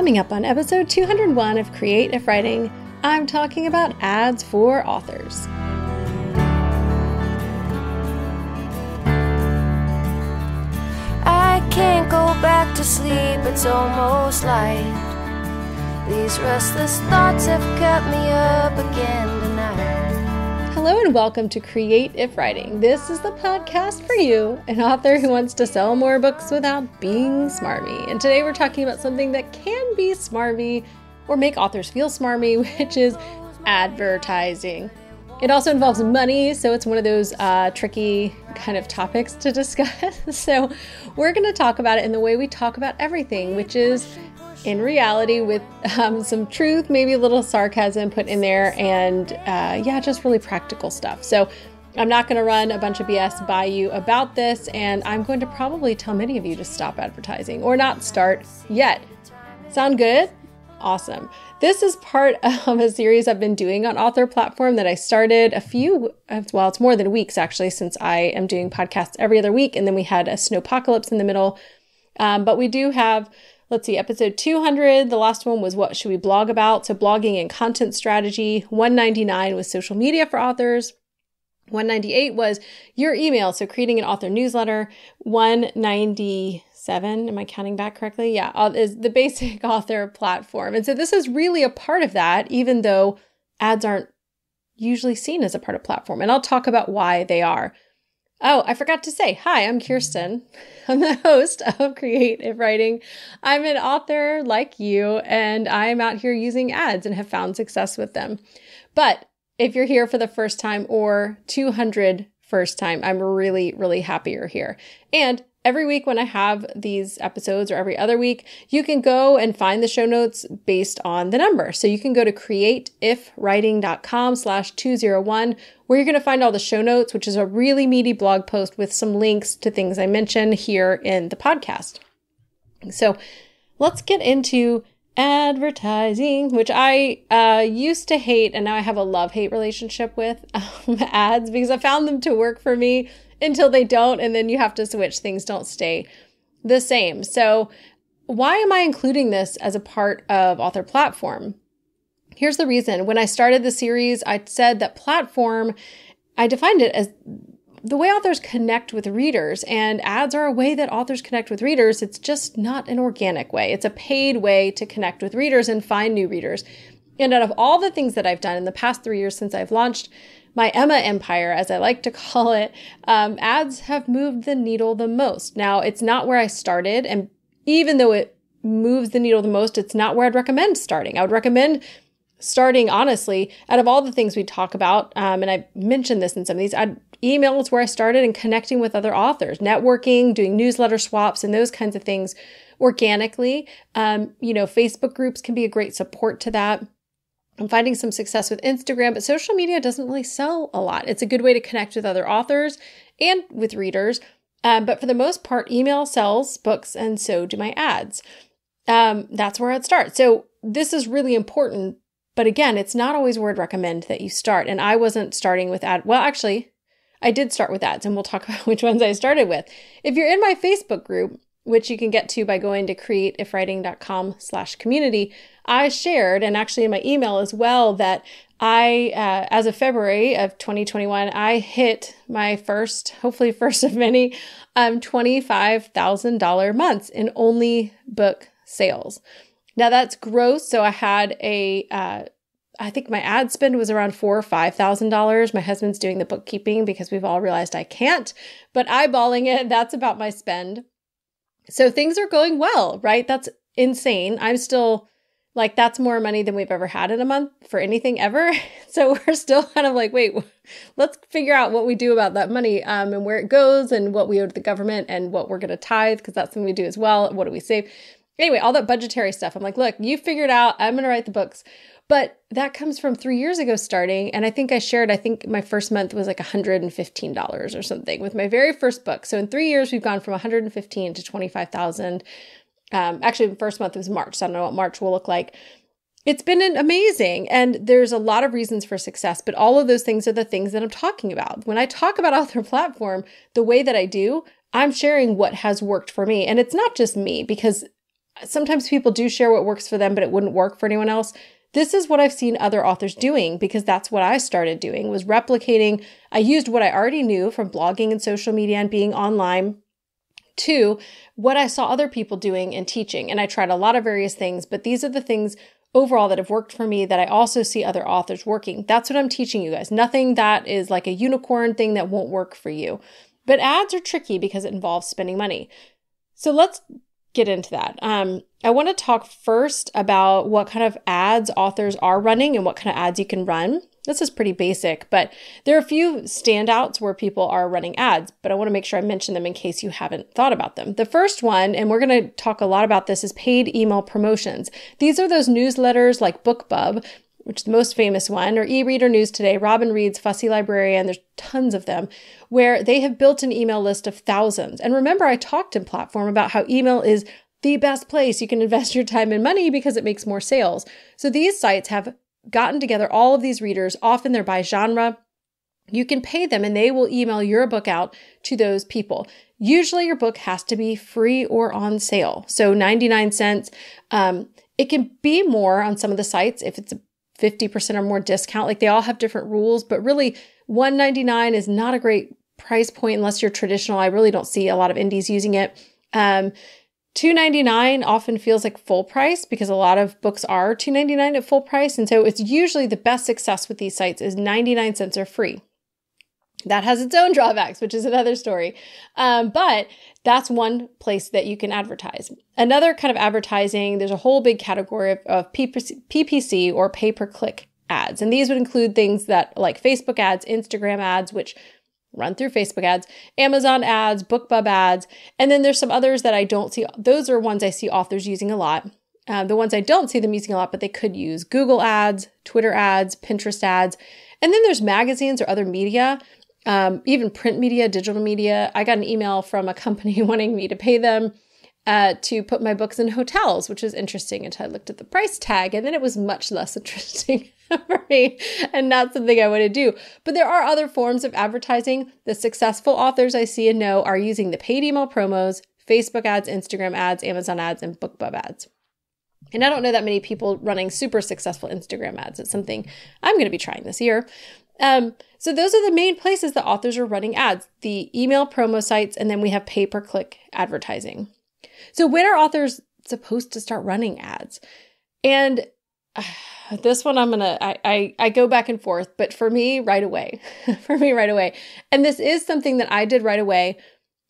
Coming up on episode 201 of Create If Writing, I'm talking about ads for authors. I can't go back to sleep, it's almost light. These restless thoughts have kept me up again tonight. Hello and welcome to Create If Writing. This is the podcast for you, an author who wants to sell more books without being smarmy. And today we're talking about something that can be smarmy or make authors feel smarmy, which is advertising. It also involves money, so it's one of those tricky kind of topics to discuss. So we're going to talk about it in the way we talk about everything, which is in reality with some truth, maybe a little sarcasm put in there, and just really practical stuff. So I'm not going to run a bunch of BS by you about this, and I'm going to probably tell many of you to stop advertising or not start yet. Sound good? Awesome. This is part of a series I've been doing on Author Platform that I started it's more than weeks actually, since I am doing podcasts every other week, and then we had a snowpocalypse in the middle. But we do have, episode 200. The last one was what should we blog about? So blogging and content strategy. 199 was social media for authors. 198 was your email. So creating an author newsletter. 197, am I counting back correctly? Yeah, is the basic author platform. And so this is really a part of that, even though ads aren't usually seen as a part of platform. And I'll talk about why they are. Oh, I forgot to say, hi, I'm Kirsten. I'm the host of Create If Writing. I'm an author like you, and I'm out here using ads and have found success with them. But if you're here for the first time or 200 first time, I'm really, really happy you're here. And every week when I have these episodes, or every other week, you can go and find the show notes based on the number. So you can go to createifwriting.com/201, where you're going to find all the show notes, which is a really meaty blog post with some links to things I mention here in the podcast. So let's get into advertising, which I used to hate, and now I have a love-hate relationship with ads, because I found them to work for me until they don't, and then you have to switch. Things don't stay the same. So why am I including this as a part of Author Platform? Here's the reason. When I started the series, I said that platform, I defined it as the way authors connect with readers, and ads are a way that authors connect with readers. It's just not an organic way. It's a paid way to connect with readers and find new readers. And out of all the things that I've done in the past 3 years since I've launched my Emma empire, as I like to call it, ads have moved the needle the most. Now, it's not where I started, and even though it moves the needle the most, it's not where I'd recommend starting. I would recommend starting, honestly, out of all the things we talk about, and I mentioned this in some of these, email is where I started, and connecting with other authors, networking, doing newsletter swaps, and those kinds of things organically. Facebook groups can be a great support to that. I'm finding some success with Instagram, but social media doesn't really sell a lot. It's a good way to connect with other authors and with readers. But for the most part, email sells books, and so do my ads. That's where I'd start. So this is really important. But again, it's not always where I'd recommend that you start. And I wasn't starting with ads. Well, actually, I did start with ads, and we'll talk about which ones I started with. If you're in my Facebook group, which you can get to by going to createifwriting.com/community, I shared, and actually in my email as well, that as of February of 2021, I hit my hopefully first of many, $25,000 months in only book sales. Now that's gross. So I had I think my ad spend was around $4,000 or $5,000. My husband's doing the bookkeeping because we've all realized I can't, but eyeballing it, that's about my spend. So things are going well, right? That's insane. I'm still like, that's more money than we've ever had in a month for anything ever. So we're still kind of like, wait, let's figure out what we do about that money, and where it goes, and what we owe to the government, and what we're going to tithe, because that's something we do as well. What do we save? Anyway, all that budgetary stuff. I'm like, look, you figure it out. I'm going to write the books. But that comes from 3 years ago starting. And I think my first month was like $115 or something with my very first book. So in 3 years, we've gone from 115 to 25,000. Actually, the first month was March. So I don't know what March will look like. It's been amazing. And there's a lot of reasons for success, but all of those things are the things that I'm talking about. When I talk about Author Platform, the way that I do, I'm sharing what has worked for me. And it's not just me, because sometimes people do share what works for them, but it wouldn't work for anyone else. This is what I've seen other authors doing, because that's what I started doing, was replicating. I used what I already knew from blogging and social media and being online to what I saw other people doing and teaching. And I tried a lot of various things, but these are the things overall that have worked for me that I also see other authors working. That's what I'm teaching you guys. Nothing that is like a unicorn thing that won't work for you. But ads are tricky because it involves spending money. So let's get into that. I want to talk first about what kind of ads authors are running and what kind of ads you can run. This is pretty basic, but there are a few standouts where people are running ads, but I want to make sure I mention them in case you haven't thought about them. The first one, and we're going to talk a lot about this, is paid email promotions. These are those newsletters like BookBub, which is the most famous one, or eReader News Today, Robin Reed's Fussy Librarian. There's tons of them where they have built an email list of thousands. And remember, I talked in Platform about how email is the best place you can invest your time and money because it makes more sales. So these sites have gotten together all of these readers. Often they're by genre. You can pay them and they will email your book out to those people. Usually your book has to be free or on sale. So 99 cents. It can be more on some of the sites if it's a 50% or more discount. Like, they all have different rules, but really $1.99 is not a great price point unless you're traditional. I really don't see a lot of indies using it. $2.99 often feels like full price because a lot of books are $2.99 at full price. And so it's usually the best success with these sites is 99 cents or free. That has its own drawbacks, which is another story. But that's one place that you can advertise. Another kind of advertising, there's a whole big category of PPC or pay-per-click ads. And these would include things that like Facebook ads, Instagram ads, which run through Facebook ads, Amazon ads, BookBub ads. And then there's some others that I don't see. Those are ones I see authors using a lot. The ones I don't see them using a lot, but they could use Google ads, Twitter ads, Pinterest ads. And then there's magazines or other media. Even print media, digital media. I got an email from a company wanting me to pay them to put my books in hotels, which is interesting until I looked at the price tag, and then it was much less interesting for me and not something I want to do. But there are other forms of advertising. The successful authors I see and know are using the paid email promos, Facebook ads, Instagram ads, Amazon ads, and BookBub ads. And I don't know that many people running super successful Instagram ads. It's something I'm going to be trying this year. So those are the main places that authors are running ads, the email promo sites, and then we have pay-per-click advertising. So when are authors supposed to start running ads? And this one I go back and forth, but for me, right away. And this is something that I did right away,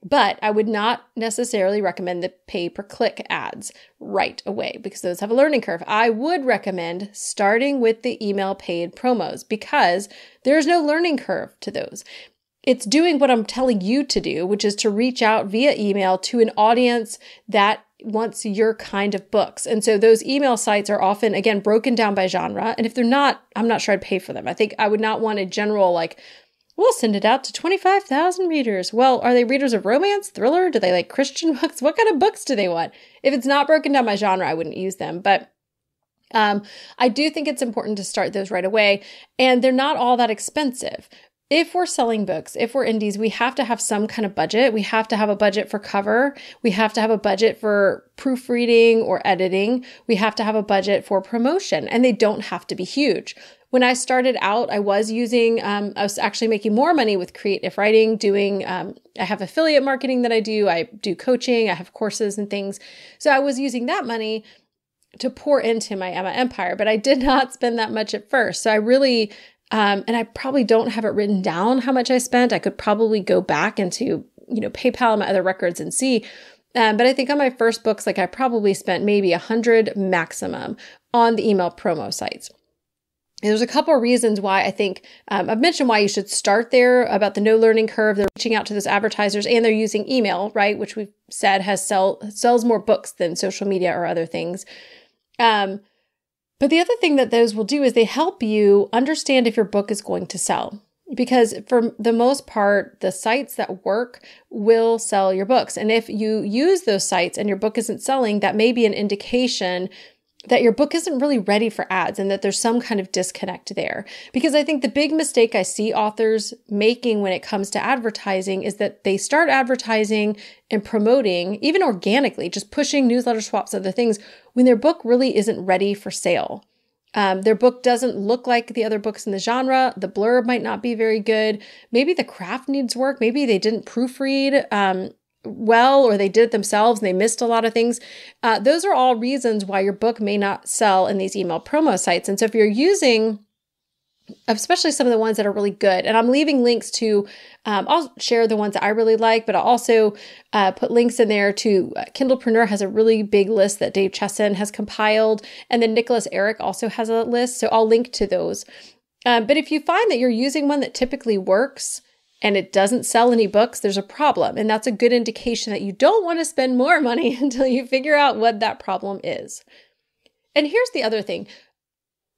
but I would not necessarily recommend the pay-per-click ads right away because those have a learning curve. I would recommend starting with the email paid promos because there's no learning curve to those. It's doing what I'm telling you to do, which is to reach out via email to an audience that wants your kind of books. And so those email sites are often, again, broken down by genre. And if they're not, I'm not sure I'd pay for them. I think I would not want a general, like, we'll send it out to 25,000 readers. Well, are they readers of romance, thriller? Do they like Christian books? What kind of books do they want? If it's not broken down by genre, I wouldn't use them. But I do think it's important to start those right away. And they're not all that expensive. If we're selling books, if we're indies, we have to have some kind of budget. We have to have a budget for cover. We have to have a budget for proofreading or editing. We have to have a budget for promotion, and they don't have to be huge. When I started out, I was actually making more money with creative writing, I have affiliate marketing that I do coaching, I have courses and things. So I was using that money to pour into my Emma empire, but I did not spend that much at first. So I really, and I probably don't have it written down how much I spent. I could probably go back into, PayPal and my other records and see. But I think on my first books, I probably spent maybe $100 maximum on the email promo sites. There's a couple of reasons why I think, I've mentioned why you should start there about the no learning curve. They're reaching out to those advertisers and they're using email, right? Which we've said sells more books than social media or other things. But the other thing that those will do is they help you understand if your book is going to sell. Because for the most part, the sites that work will sell your books. And if you use those sites and your book isn't selling, that may be an indication that your book isn't really ready for ads and that there's some kind of disconnect there. Because I think the big mistake I see authors making when it comes to advertising is that they start advertising and promoting, even organically, just pushing newsletter swaps, other things, when their book really isn't ready for sale. Their book doesn't look like the other books in the genre. The blurb might not be very good. Maybe the craft needs work. Maybe they didn't proofread well, or they did it themselves and they missed a lot of things. Those are all reasons why your book may not sell in these email promo sites. And so if you're using, especially some of the ones that are really good, and I'm leaving links to, I'll share the ones that I really like, but I'll also put links in there to Kindlepreneur has a really big list that Dave Chesson has compiled. And then Nicholas Eric also has a list. So I'll link to those. But if you find that you're using one that typically works, and it doesn't sell any books, there's a problem. And that's a good indication that you don't want to spend more money until you figure out what that problem is. And here's the other thing.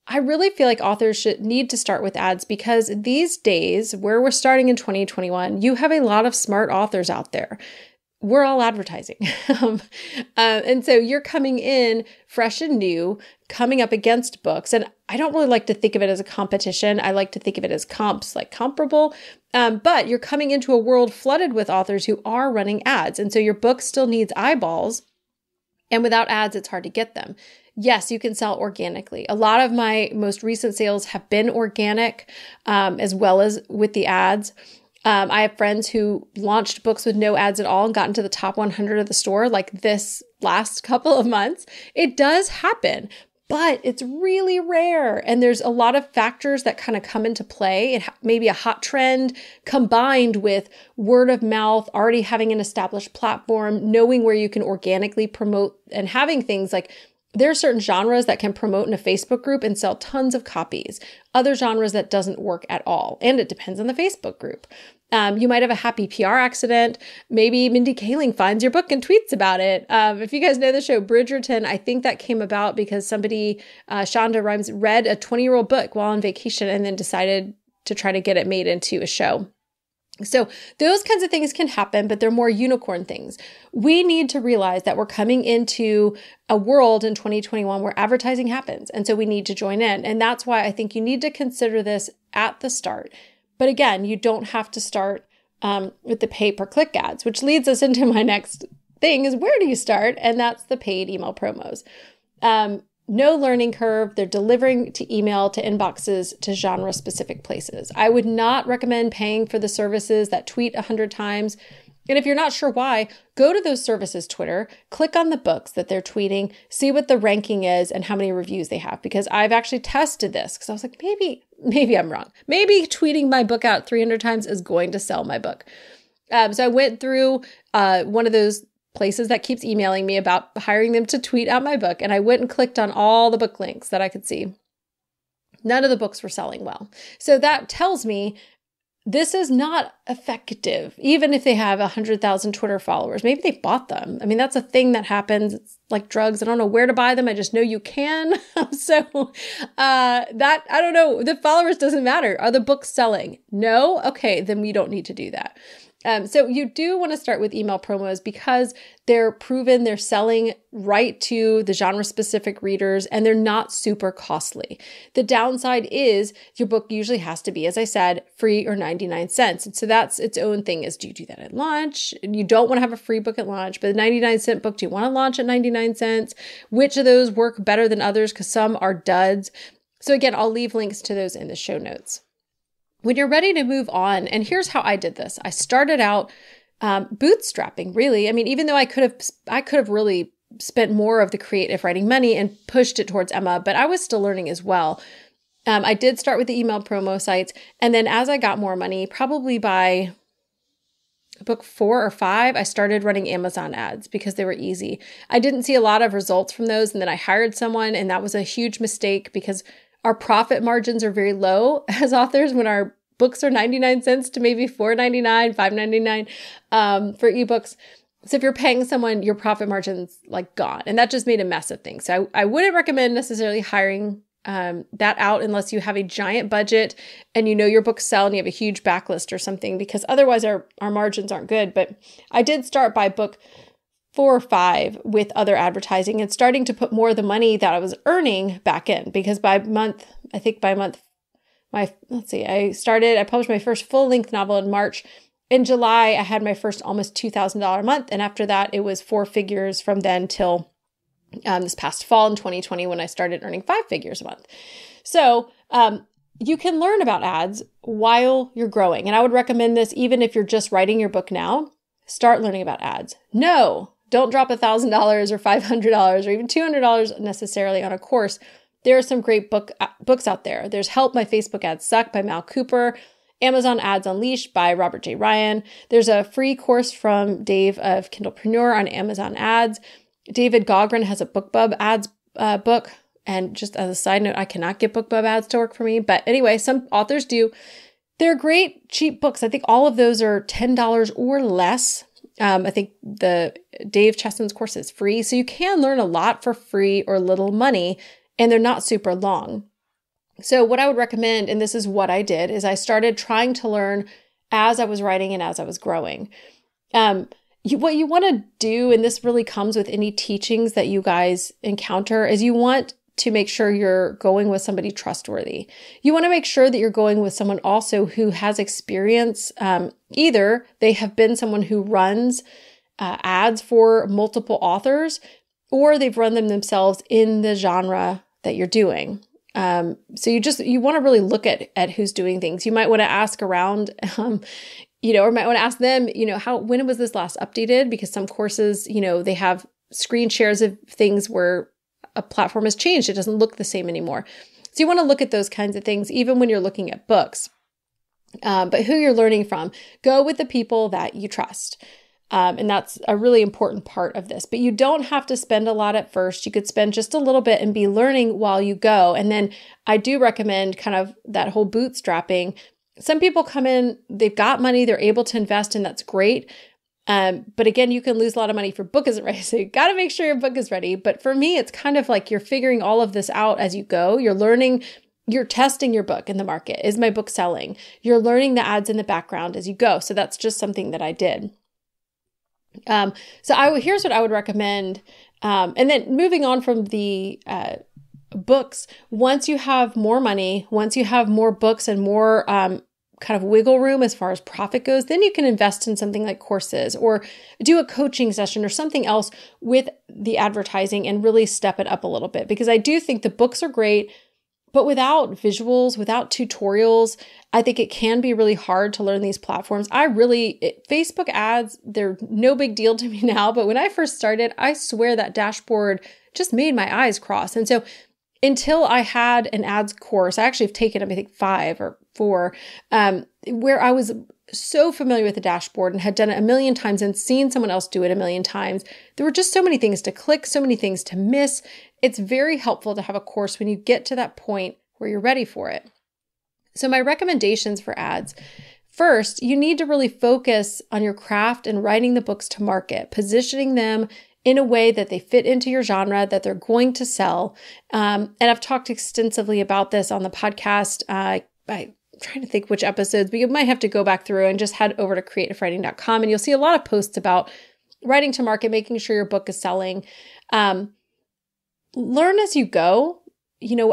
I really feel like authors should need to start with ads because these days, where we're starting in 2021, you have a lot of smart authors out there. We're all advertising. And so you're coming in fresh and new, coming up against books. And I don't really like to think of it as a competition. I like to think of it as comps, like comparable. But you're coming into a world flooded with authors who are running ads. And so your book still needs eyeballs. And without ads, it's hard to get them. Yes, you can sell organically. A lot of my most recent sales have been organic, as well as with the ads. I have friends who launched books with no ads at all and got into the top 100 of the store like this last couple of months. It does happen, but it's really rare. And there's a lot of factors that kind of come into play. It may be a hot trend combined with word of mouth, already having an established platform, knowing where you can organically promote, and having things like there are certain genres that can promote in a Facebook group and sell tons of copies. Other genres that doesn't work at all. And it depends on the Facebook group. You might have a happy PR accident. Maybe Mindy Kaling finds your book and tweets about it. If you guys know the show Bridgerton, I think that came about because somebody, Shonda Rhimes, read a 20-year-old book while on vacation and then decided to try to get it made into a show. So those kinds of things can happen, but they're more unicorn things. We need to realize that we're coming into a world in 2021 where advertising happens. And so we need to join in. And that's why I think you need to consider this at the start. But again, you don't have to start with the pay-per-click ads, which leads us into my next thing is where do you start? And that's the paid email promos. No learning curve. They're delivering to email, to inboxes, to genre-specific places. I would not recommend paying for the services that tweet 100 times. And if you're not sure why, go to those services' Twitter, click on the books that they're tweeting, see what the ranking is and how many reviews they have. Because I've actually tested this because I was like, maybe I'm wrong. Maybe tweeting my book out 300 times is going to sell my book. So I went through one of those places that keeps emailing me about hiring them to tweet out my book. And I went and clicked on all the book links that I could see. None of the books were selling well. So that tells me this is not effective, even if they have 100,000 Twitter followers. Maybe they bought them. I mean, that's a thing that happens. It's like drugs. I don't know where to buy them. I just know you can. So I don't know. The followers doesn't matter. Are the books selling? No? Okay, then we don't need to do that. So you do want to start with email promos because they're proven, they're selling right to the genre-specific readers, and they're not super costly. The downside is your book usually has to be, as I said, free or 99 cents. And so that's its own thing is, do you do that at launch? You don't want to have a free book at launch, but a 99-cent book, do you want to launch at 99 cents? Which of those work better than others? Because some are duds. So again, I'll leave links to those in the show notes. When you're ready to move on, and here's how I did this. I started out bootstrapping, really. I mean, even though I could have really spent more of the creative writing money and pushed it towards Emma, but I was still learning as well. I did start with the email promo sites. And then as I got more money, probably by book 4 or 5, I started running Amazon ads because they were easy. I didn't see a lot of results from those. And then I hired someone, and that was a huge mistake because our profit margins are very low as authors when our books are 99 cents to maybe $4.99, $5.99 for ebooks. So if you're paying someone, your profit margin's like gone. And that just made a mess of things. So I wouldn't recommend necessarily hiring that out unless you have a giant budget and you know your books sell and you have a huge backlist or something, because otherwise our margins aren't good. But I did start by book 4 or 5 with other advertising and starting to put more of the money that I was earning back in, because I published my first full-length novel in March. In July, I had my first almost $2,000 a month. And after that, it was 4 figures from then till this past fall in 2020 when I started earning 5 figures a month. So you can learn about ads while you're growing. And I would recommend this even if you're just writing your book now. Start learning about ads. No, don't drop $1,000 or $500 or even $200 necessarily on a course. There are some great books out there. There's Help My Facebook Ads Suck by Mal Cooper, Amazon Ads Unleashed by Robert J. Ryan. There's a free course from Dave of Kindlepreneur on Amazon Ads. David Gaughran has a BookBub ads book. And just as a side note, I cannot get BookBub ads to work for me. But anyway, some authors do. They're great, cheap books. I think all of those are $10 or less. I think the Dave Chesson's course is free. So you can learn a lot for free or little money, and they're not super long. So what I would recommend, and this is what I did, is I started trying to learn as I was writing and as I was growing. What you want to do, and this really comes with any teachings that you guys encounter, is you want to make sure you're going with somebody trustworthy. You want to make sure that you're going with someone also who has experience. Either they have been someone who runs ads for multiple authors, or they've run them themselves in the genre that you're doing. So you want to really look at who's doing things. You might want to ask around, or might want to ask them, when was this last updated? Because some courses, they have screen shares of things where a platform has changed. It doesn't look the same anymore. So you want to look at those kinds of things, even when you're looking at books. But who you're learning from, go with the people that you trust. And that's a really important part of this. But you don't have to spend a lot at first. You could spend just a little bit and be learning while you go. And then I do recommend kind of that whole bootstrapping. Some people come in, they've got money, they're able to invest, and that's great. But again, you can lose a lot of money if your book isn't ready. So you got to make sure your book is ready. But for me, it's kind of like you're figuring all of this out as you go. You're learning, you're testing your book in the market. Is my book selling? You're learning the ads in the background as you go. So that's just something that I did. Here's what I would recommend. And then moving on from the books, once you have more money, once you have more books and more kind of wiggle room as far as profit goes, then you can invest in something like courses or do a coaching session or something else with the advertising and really step it up a little bit. Because I do think the books are great, but without visuals, without tutorials, I think it can be really hard to learn these platforms. Facebook ads, they're no big deal to me now, but when I first started, I swear that dashboard just made my eyes cross. And so until I had an ads course, I actually have taken, I think 5 or 4, where I was so familiar with the dashboard and had done it a million times and seen someone else do it a million times. There were just so many things to click, so many things to miss. It's very helpful to have a course when you get to that point where you're ready for it. So my recommendations for ads. First, you need to really focus on your craft and writing the books to market, positioning them in a way that they fit into your genre, that they're going to sell. And I've talked extensively about this on the podcast. I'm trying to think which episodes, but you might have to go back through and just head over to creativewriting.com, and you'll see a lot of posts about writing to market, making sure your book is selling. Learn as you go,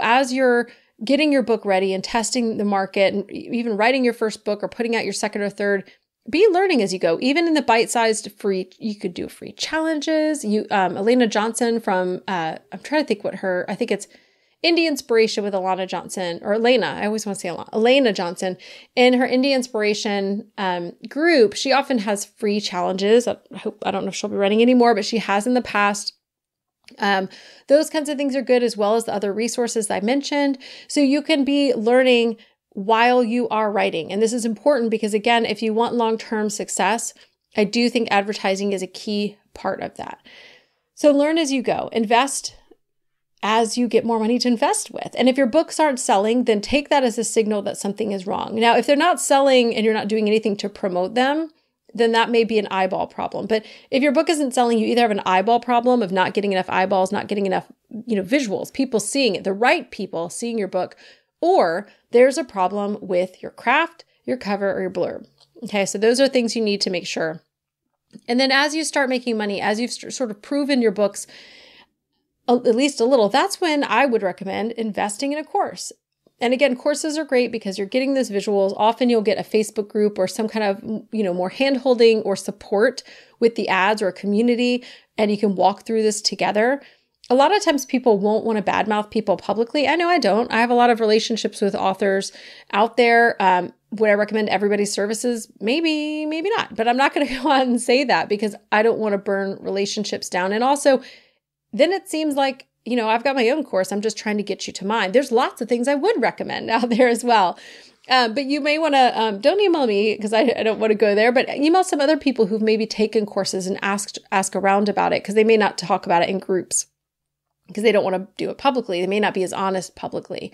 as you're getting your book ready and testing the market and even writing your first book or putting out your second or third. Be learning as you go, even in the bite-sized free, you could do free challenges. Elena Johnson from, I'm trying to think I think it's Indie Inspiration with Elena Johnson, or Elena, I always want to say Elena Johnson. In her Indie Inspiration group, she often has free challenges. I don't know if she'll be running anymore, but she has in the past. Those kinds of things are good, as well as the other resources I mentioned. So you can be learning while you are writing. And this is important because, again, if you want long-term success, I do think advertising is a key part of that. So learn as you go. Invest as you get more money to invest with. And if your books aren't selling, then take that as a signal that something is wrong. Now, if they're not selling and you're not doing anything to promote them, then that may be an eyeball problem. But if your book isn't selling, you either have an eyeball problem of not getting enough eyeballs, not getting enough, visuals, people seeing it, the right people seeing your book, or there's a problem with your craft, your cover, or your blurb. Okay, so those are things you need to make sure And then as you start making money, as you've sort of proven your books at least a little, that's when I would recommend investing in a course. And again, courses are great because you're getting those visuals. Often you'll get a Facebook group or some kind of, more hand-holding or support with the ads or a community, and you can walk through this together. A lot of times people won't want to badmouth people publicly. I know I don't. I have a lot of relationships with authors out there. Would I recommend everybody's services? Maybe, maybe not. But I'm not going to go out and say that because I don't want to burn relationships down. And also, then it seems like, I've got my own course. I'm just trying to get you to mine. There's lots of things I would recommend out there as well. But you may want to, don't email me because I don't want to go there, but email some other people who've maybe taken courses and ask around about it because they may not talk about it in groups because they don't want to do it publicly. They may not be as honest publicly.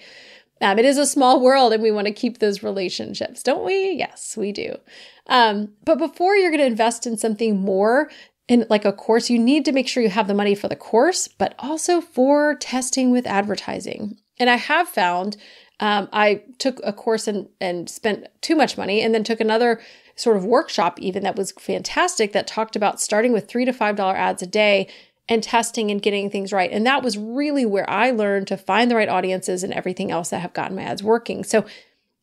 It is a small world and we want to keep those relationships, don't we? Yes, we do. But before you're going to invest in something more, in like a course, you need to make sure you have the money for the course, but also for testing with advertising. And I have found, I took a course and spent too much money and then took another sort of workshop even that was fantastic that talked about starting with $3 to $5 ads a day and testing and getting things right. And that was really where I learned to find the right audiences and everything else that have gotten my ads working. So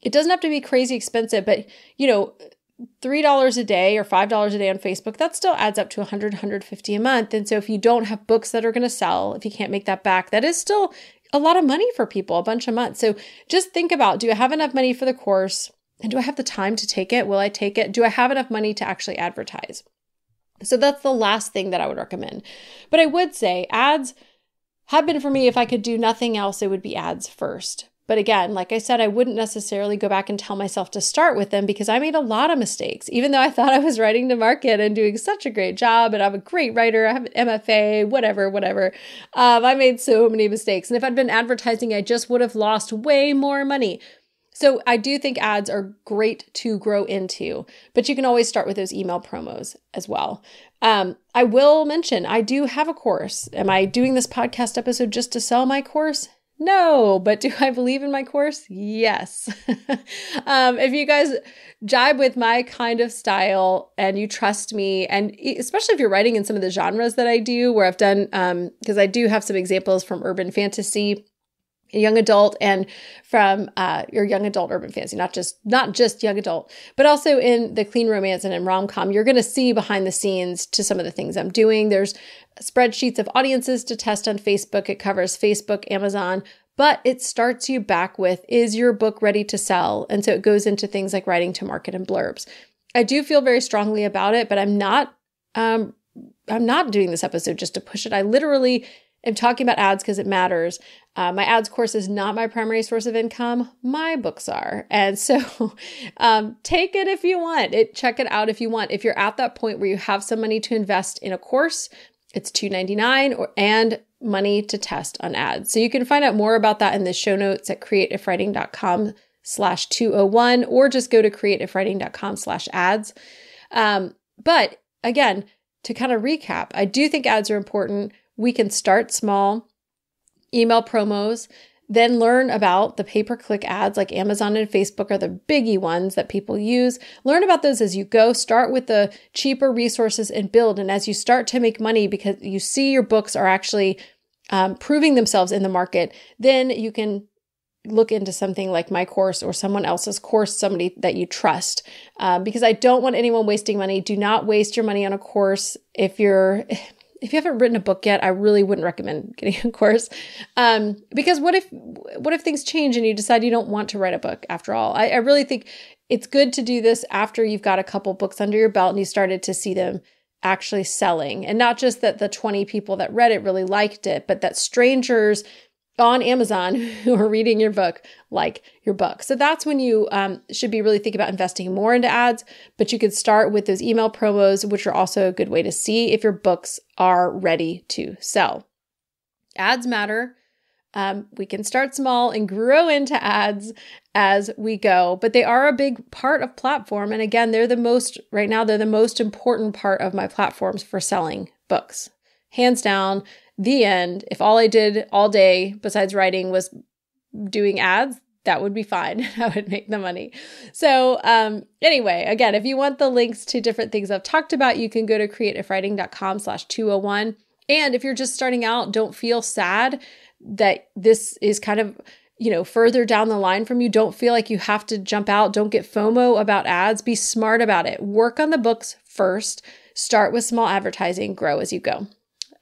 it doesn't have to be crazy expensive, but $3 a day or $5 a day on Facebook, that still adds up to $100, $150 a month. And so if you don't have books that are going to sell, if you can't make that back, that is still a lot of money for people, a bunch of months. So just think about, do I have enough money for the course? And do I have the time to take it? Will I take it? Do I have enough money to actually advertise? So that's the last thing that I would recommend. But I would say ads have been for me, if I could do nothing else, it would be ads first. But again, like I said, I wouldn't necessarily go back and tell myself to start with them because I made a lot of mistakes, even though I thought I was writing to market and doing such a great job and I'm a great writer. I have an MFA, whatever. I made so many mistakes. And if I'd been advertising, I just would have lost way more money. So I do think ads are great to grow into, but you can always start with those email promos as well. I will mention, I do have a course. Am I doing this podcast episode just to sell my course? No, but do I believe in my course? Yes. If you guys jibe with my kind of style and you trust me, and especially if you're writing in some of the genres that I do, where I've done, because I do have some examples from urban fantasy, young adult, and from your young adult urban fantasy, not just young adult, but also in the clean romance and in rom-com, you're going to see behind the scenes to some of the things I'm doing. There's spreadsheets of audiences to test on Facebook. It covers Facebook, Amazon, but it starts you back with, is your book ready to sell? And so it goes into things like writing to market and blurbs. I do feel very strongly about it, but I'm not doing this episode just to push it. I literally am talking about ads because it matters. My ads course is not my primary source of income. My books are. And so take it if you want. Check it out if you want. If you're at that point where you have some money to invest in a course, it's $2.99 and money to test on ads. So you can find out more about that in the show notes at creativewriting.com/201, or just go to creativewriting.com/ads. But again, to kind of recap, I do think ads are important. We can start small, email promos, then learn about the pay-per-click ads like Amazon and Facebook are the biggie ones that people use. Learn about those as you go. Start with the cheaper resources and build. And as you start to make money because you see your books are actually proving themselves in the market, then you can look into something like my course or someone else's course, somebody that you trust. Because I don't want anyone wasting money. Do not waste your money on a course. If you haven't written a book yet, I really wouldn't recommend getting a course. Because what if things change and you decide you don't want to write a book after all? I really think it's good to do this after you've got a couple books under your belt and you started to see them actually selling. And not just that the 20 people that read it really liked it, but that strangers on Amazon who are reading your book like your book. So that's when you should be really thinking about investing more into ads, but you could start with those email promos, which are also a good way to see if your books are ready to sell. Ads matter. We can start small and grow into ads as we go, but they are a big part of platform. And again, they're the most important part of my platforms for selling books. Hands down, the end. If all I did all day besides writing was doing ads, that would be fine. I would make the money. So anyway, again, if you want the links to different things I've talked about, you can go to creativewriting.com/201. And if you're just starting out, don't feel sad that this is kind of, further down the line from you. Don't feel like you have to jump out. Don't get FOMO about ads. Be smart about it. Work on the books first. Start with small advertising, grow as you go.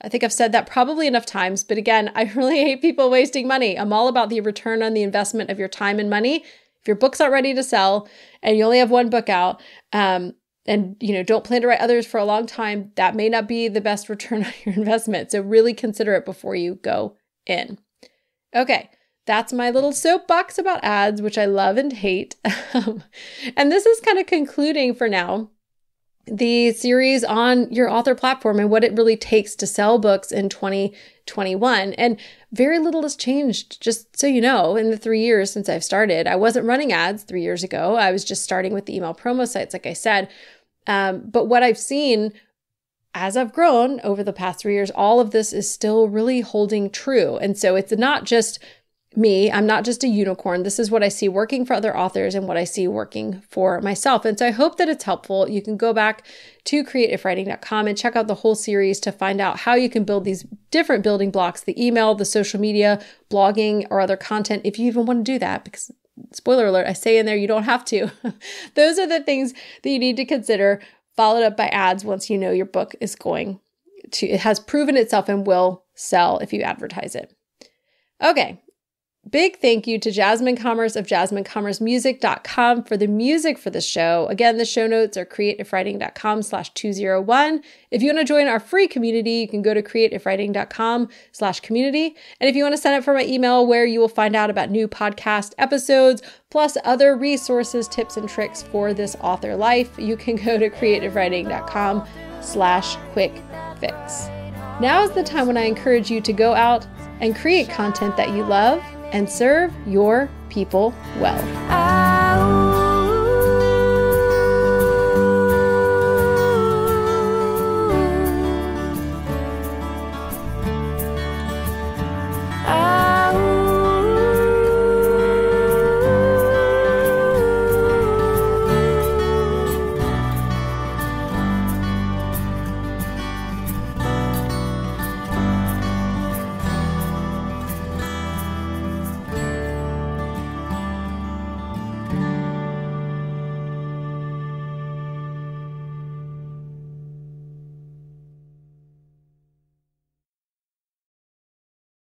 I think I've said that probably enough times, but again, I really hate people wasting money. I'm all about the return on the investment of your time and money. If your book's not ready to sell and you only have one book out, and don't plan to write others for a long time, that may not be the best return on your investment. So really consider it before you go in. Okay, that's my little soapbox about ads, which I love and hate. And this is kind of concluding for now the series on your author platform and what it really takes to sell books in 2021. And very little has changed, just so you know, in the 3 years since I've started. I wasn't running ads 3 years ago. I was just starting with the email promo sites, like I said. But what I've seen as I've grown over the past 3 years, all of this is still really holding true. And so it's not just me. I'm not just a unicorn. This is what I see working for other authors and what I see working for myself. And so I hope that it's helpful. You can go back to creativewriting.com and check out the whole series to find out how you can build these different building blocks, the email, the social media, blogging, or other content, if you even want to do that, because spoiler alert, I say in there, you don't have to. Those are the things that you need to consider, followed up by ads once you know your book is it has proven itself and will sell if you advertise it. Okay. Big thank you to Jasmine Commerce of JasmineCommerceMusic.com for the music for the show. Again, the show notes are creativewriting.com/201. If you want to join our free community, you can go to creativewriting.com/community. And if you want to sign up for my email where you will find out about new podcast episodes, plus other resources, tips, and tricks for this author life, you can go to creativewriting.com/quickfix. Now is the time when I encourage you to go out and create content that you love and serve your people well.